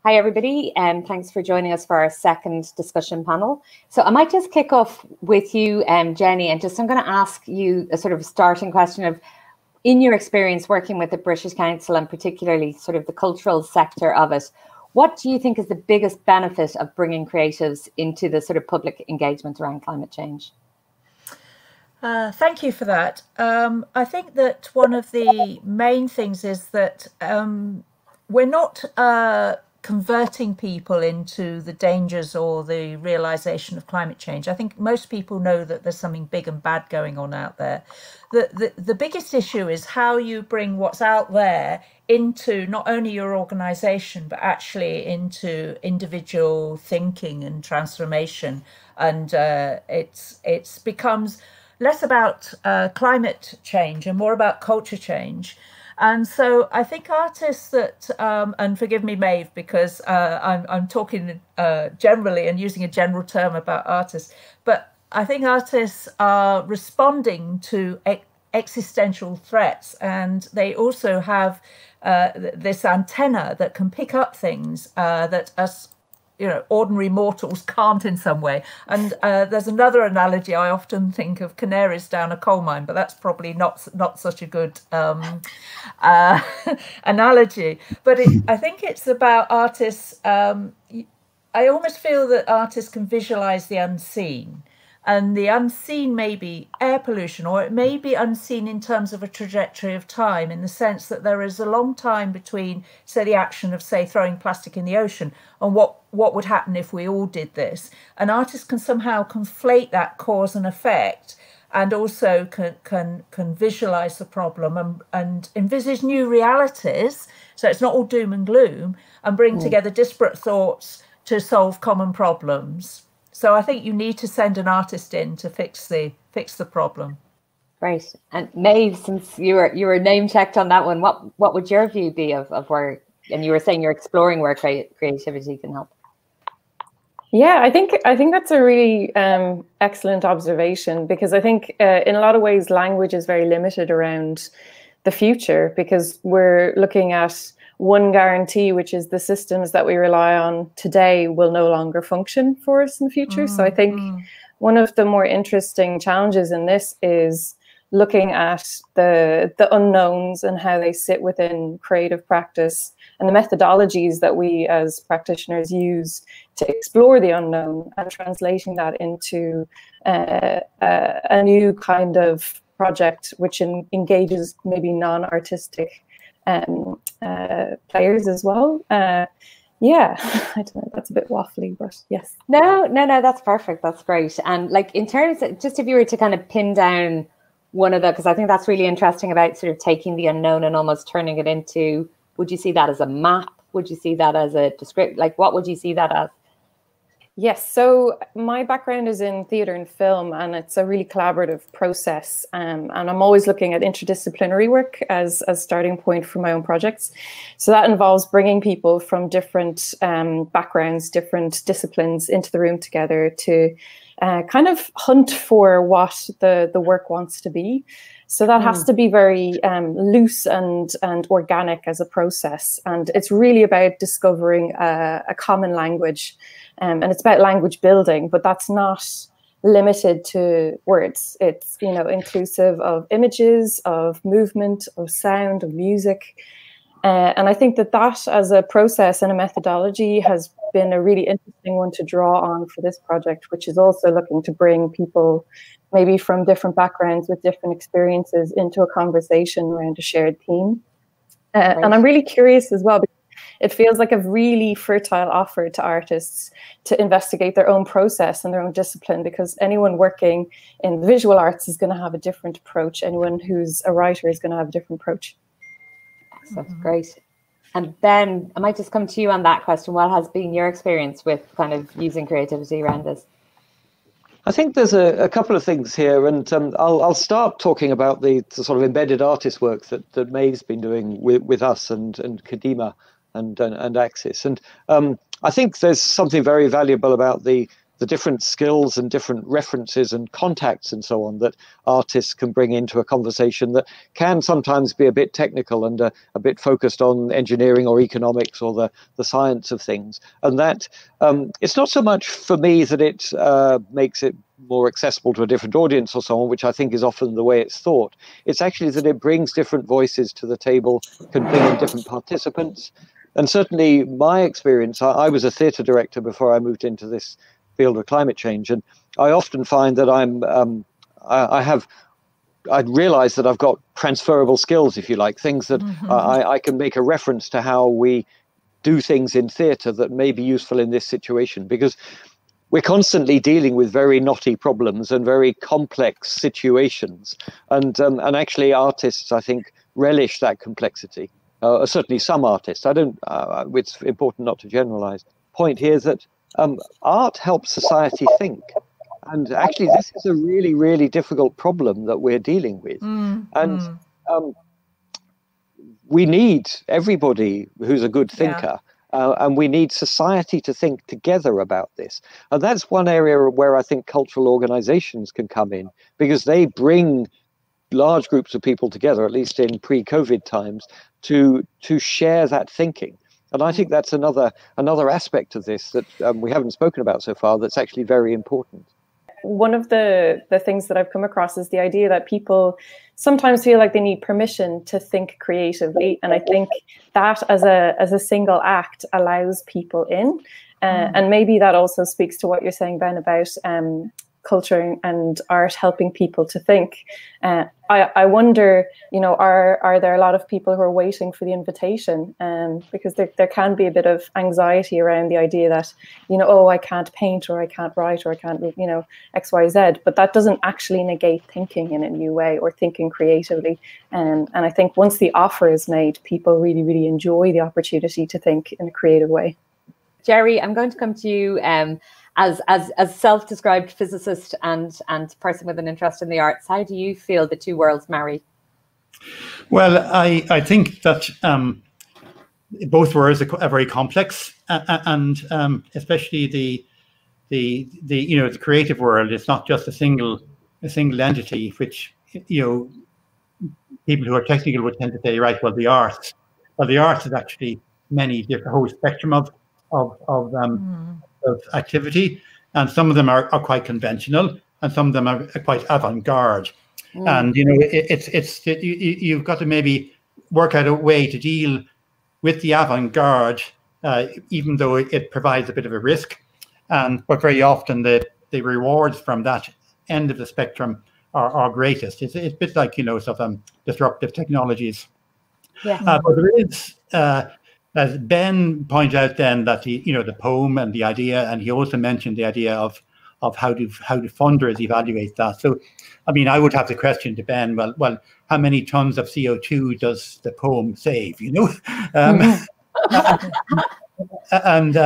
Hi, everybody, and thanks for joining us for our second discussion panel. So I might just kick off with you, Jenny, and I'm going to ask you a sort of starting question of, in your experience working with the British Council and particularly sort of the cultural sector of it, what do you think is the biggest benefit of bringing creatives into the sort of public engagement around climate change? Thank you for that. I think that one of the main things is that we're not converting people into the dangers or the realization of climate change. I think most people know that there's something big and bad going on out there. The biggest issue is how you bring what's out there into not only your organization, but actually into individual thinking and transformation. And it's becomes less about climate change and more about culture change. And so I think artists that, and forgive me, Maeve, because I'm talking generally and using a general term about artists, but I think artists are responding to existential threats, and they also have this antenna that can pick up things that us, ordinary mortals can't in some way. And there's another analogy. I often think of canaries down a coal mine, but that's probably not such a good analogy. But I think it's about artists. I almost feel that artists can visualize the unseen. And the unseen may be air pollution, or it may be unseen in terms of a trajectory of time, in the sense that there is a long time between, say, the action of, say, throwing plastic in the ocean and what would happen if we all did this. An artist can somehow conflate that cause and effect, and also can visualize the problem and envisage new realities. So it's not all doom and gloom, and bring together disparate thoughts to solve common problems. So I think you need to send an artist in to fix the problem. Great. And Maeve, since you were name checked on that one, what would your view be of where, and you were saying you're exploring where creativity can help? Yeah, I think that's a really excellent observation, because I think in a lot of ways language is very limited around the future, because we're looking at one guarantee, which is the systems that we rely on today will no longer function for us in the future. So I think one of the more interesting challenges in this is looking at the unknowns and how they sit within creative practice, and the methodologies that we as practitioners use to explore the unknown, and translating that into a new kind of project which engages maybe non-artistic players as well. Yeah, I don't know, that's a bit waffly, but yes. No, that's perfect. That's great. And like, in terms of, just if you were to kind of pin down one of the, because I think that's really interesting about sort of taking the unknown and almost turning it into, would you see that as a map? Would you see that as a description? Like, what would you see that as? Yes, so my background is in theatre and film, and it's a really collaborative process. And I'm always looking at interdisciplinary work as a starting point for my own projects. So that involves bringing people from different backgrounds, different disciplines into the room together to kind of hunt for what the work wants to be. So that has to be very loose and organic as a process. And it's really about discovering a common language. And it's about language building, but that's not limited to words. It's, inclusive of images, of movement, of sound, of music. And I think that as a process and a methodology has been a really interesting one to draw on for this project, which is also looking to bring people maybe from different backgrounds with different experiences into a conversation around a shared theme. And I'm really curious as well, because it feels like a really fertile offer to artists to investigate their own process and their own discipline, because anyone working in the visual arts is going to have a different approach. Anyone who's a writer is going to have a different approach. That's great. And Ben, I might just come to you on that question. What has been your experience with kind of using creativity around this? I think there's a couple of things here, and I'll start talking about the sort of embedded artist work that Maeve's been doing with us and Kadima and Axis. And I think there's something very valuable about the the different skills and different references and contacts and so on that artists can bring into a conversation that can sometimes be a bit technical and a bit focused on engineering or economics or the science of things. And that it's not so much for me that it makes it more accessible to a different audience or so on, which I think is often the way it's thought. It's actually that it brings different voices to the table, can bring in different participants. And certainly my experience, I was a theatre director before I moved into this field of climate change, and I often find that I realize that I've got transferable skills, if you like, things that I can make a reference to how we do things in theatre that may be useful in this situation, because we're constantly dealing with very knotty problems and very complex situations, and actually artists, I think, relish that complexity. Certainly some artists. I don't. It's important not to generalize. Point here is that art helps society think, and actually this is a really, really difficult problem that we're dealing with, and we need everybody who's a good thinker. And we need society to think together about this. And that's one area where I think cultural organizations can come in, because they bring large groups of people together, at least in pre-COVID times, to share that thinking. And I think that's another aspect of this that we haven't spoken about so far that's actually very important. One of the things that I've come across is the idea that people sometimes feel like they need permission to think creatively, and I think that as a single act allows people in, and maybe that also speaks to what you're saying, Ben, about culture and art helping people to think. I wonder, are there a lot of people who are waiting for the invitation? Because there can be a bit of anxiety around the idea that, oh, I can't paint, or I can't write, or I can't, X, Y, Z. But that doesn't actually negate thinking in a new way or thinking creatively. And I think once the offer is made, people really, really enjoy the opportunity to think in a creative way. Jerry, I'm going to come to you as self-described physicist and person with an interest in the arts. How do you feel the two worlds marry? Well, I think that both worlds are very complex, and especially the creative world. It's not just a single entity, which people who are technical would tend to say, right, well, the arts is actually many different, whole spectrum of activity, and some of them are quite conventional, and some of them are quite avant-garde. And you've got to maybe work out a way to deal with the avant-garde, even though it provides a bit of a risk. But very often the rewards from that end of the spectrum are greatest. It's a bit like sort of disruptive technologies. But there is. As Ben pointed out, then, that the poem and the idea, and he also mentioned the idea of how do funders evaluate that. So, I mean, I would have the question to Ben. Well, how many tons of CO2 does the poem save? And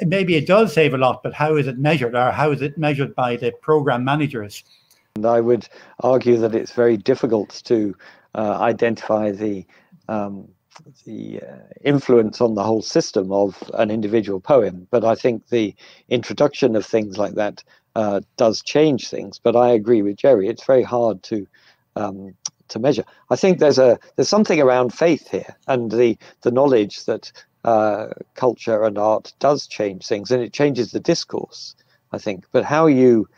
maybe it does save a lot, but how is it measured, or how is it measured by the program managers? And I would argue that it's very difficult to identify the influence on the whole system of an individual poem, but I think the introduction of things like that does change things. But I agree with Jerry; it's very hard to measure. I think there's something around faith here, and the knowledge that culture and art does change things, and it changes the discourse, I think. But how you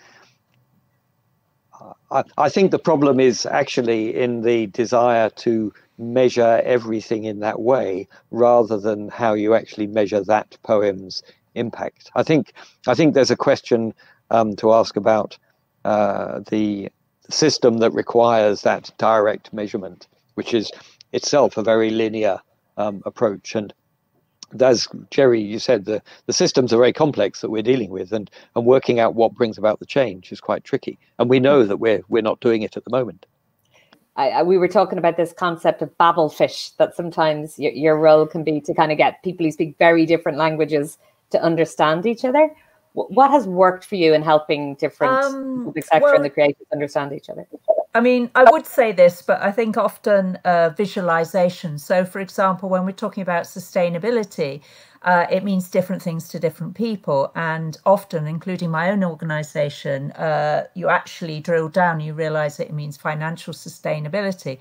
I think the problem is actually in the desire to measure everything in that way, rather than how you actually measure that poem's impact. I think there's a question to ask about the system that requires that direct measurement, which is itself a very linear approach. And as Jerry, you said, the systems are very complex that we're dealing with, and working out what brings about the change is quite tricky. And we know that we're not doing it at the moment. We were talking about this concept of Babelfish, that sometimes your role can be to kind of get people who speak very different languages to understand each other. What has worked for you in helping different public sector and the creatives understand each other? I mean, I would say this, but I think often visualization. So, for example, when we're talking about sustainability, it means different things to different people. And often, including my own organization, you actually drill down, you realize that it means financial sustainability.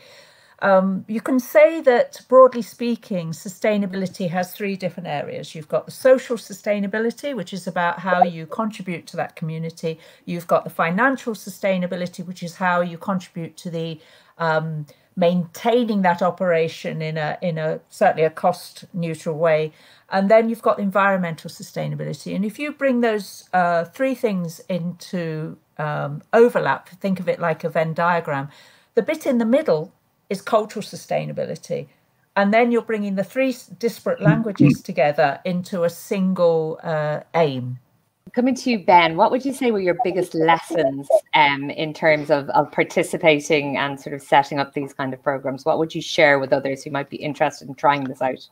You can say that, broadly speaking, sustainability has three different areas. You've got the social sustainability, which is about how you contribute to that community. You've got the financial sustainability, which is how you contribute to the maintaining that operation in a certainly a cost neutral way. And then you've got environmental sustainability. And if you bring those three things into overlap, think of it like a Venn diagram, the bit in the middle is cultural sustainability. And then you're bringing the three disparate languages together into a single aim. Coming to you, Ben, what would you say were your biggest lessons in terms of participating and sort of setting up these kind of programs? What would you share with others who might be interested in trying this out?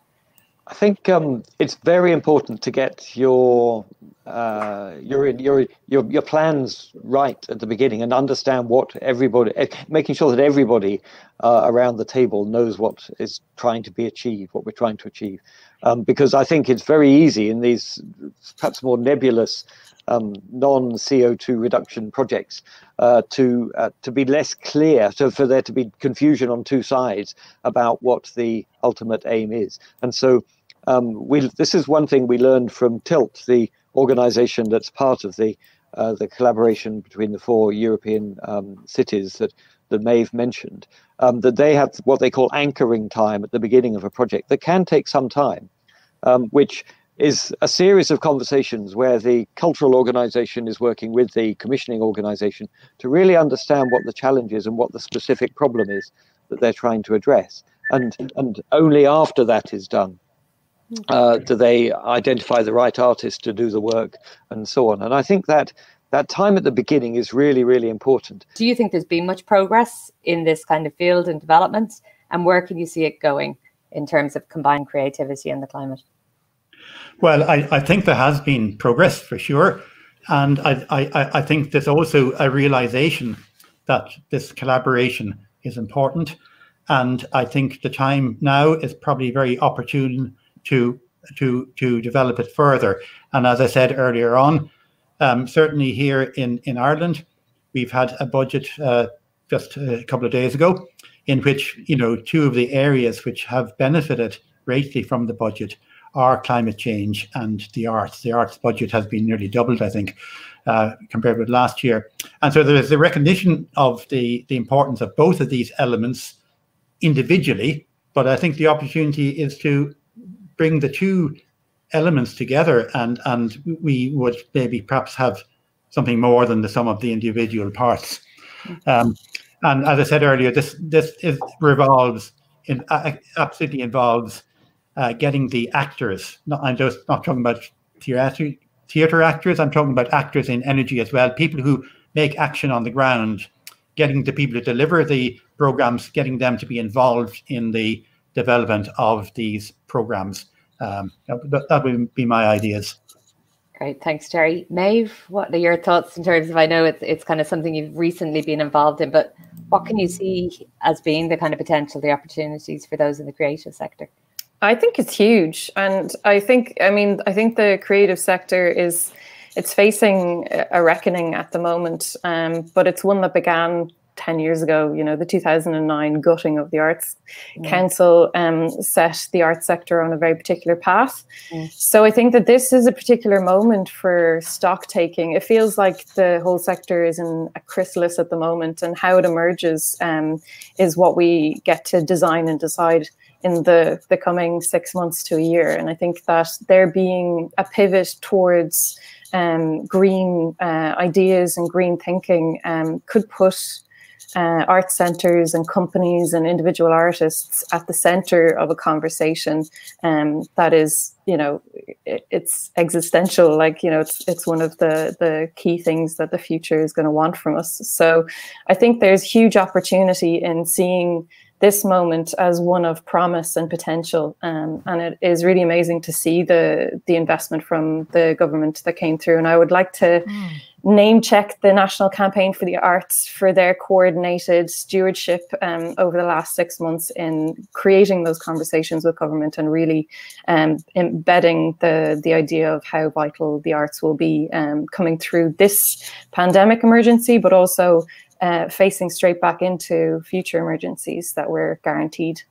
I think it's very important to get your plans right at the beginning and understand what everybody, making sure that everybody around the table knows what is trying to be achieved, what we're trying to achieve. Because I think it's very easy in these perhaps more nebulous non-CO2 reduction projects to be less clear, so for there to be confusion on two sides about what the ultimate aim is. And so this is one thing we learned from TILT, the organization that's part of the collaboration between the 4 European cities that Maeve mentioned, that they have what they call anchoring time at the beginning of a project that can take some time, which is a series of conversations where the cultural organization is working with the commissioning organization to really understand what the challenge is and what the specific problem is that they're trying to address. And only after that is done do they identify the right artist to do the work and so on. And I think that time at the beginning is really, really important. Do you think there's been much progress in this kind of field and development? And where can you see it going in terms of combined creativity and the climate? Well, I think there has been progress for sure. And I think there's also a realization that this collaboration is important. And I think the time now is probably very opportune to develop it further. And as I said earlier on, certainly here in Ireland, we've had a budget just a couple of days ago in which, two of the areas which have benefited greatly from the budget are climate change and the arts. The arts budget has been nearly doubled, I think, compared with last year. And so there is the recognition of the importance of both of these elements individually, but I think the opportunity is to bring the two elements together, and we would maybe perhaps have something more than the sum of the individual parts. And as I said earlier, this absolutely involves getting the actors. I'm just not talking about theatre actors. I'm talking about actors in energy as well. People who make action on the ground, getting the people to deliver the programs, getting them to be involved in the development of these programs. That would be my ideas. Great, thanks, Terry. Maeve, what are your thoughts in terms of, I know it's kind of something you've recently been involved in, but what can you see as being the kind of potential, the opportunities for those in the creative sector? I think it's huge. And I think the creative sector it's facing a reckoning at the moment, but it's one that began 10 years ago. The 2009 gutting of the Arts Council set the arts sector on a very particular path. So I think that this is a particular moment for stock taking. It feels like the whole sector is in a chrysalis at the moment, and how it emerges is what we get to design and decide in the coming 6 months to a year. And I think that there being a pivot towards green ideas and green thinking could put art centres and companies and individual artists at the centre of a conversation that is, it's existential. It's one of the key things that the future is going to want from us. So I think there's huge opportunity in seeing this moment as one of promise and potential, and it is really amazing to see the investment from the government that came through. And I would like to name check the National Campaign for the Arts for their coordinated stewardship over the last 6 months in creating those conversations with government and really embedding the idea of how vital the arts will be coming through this pandemic emergency, but also facing straight back into future emergencies that we're guaranteed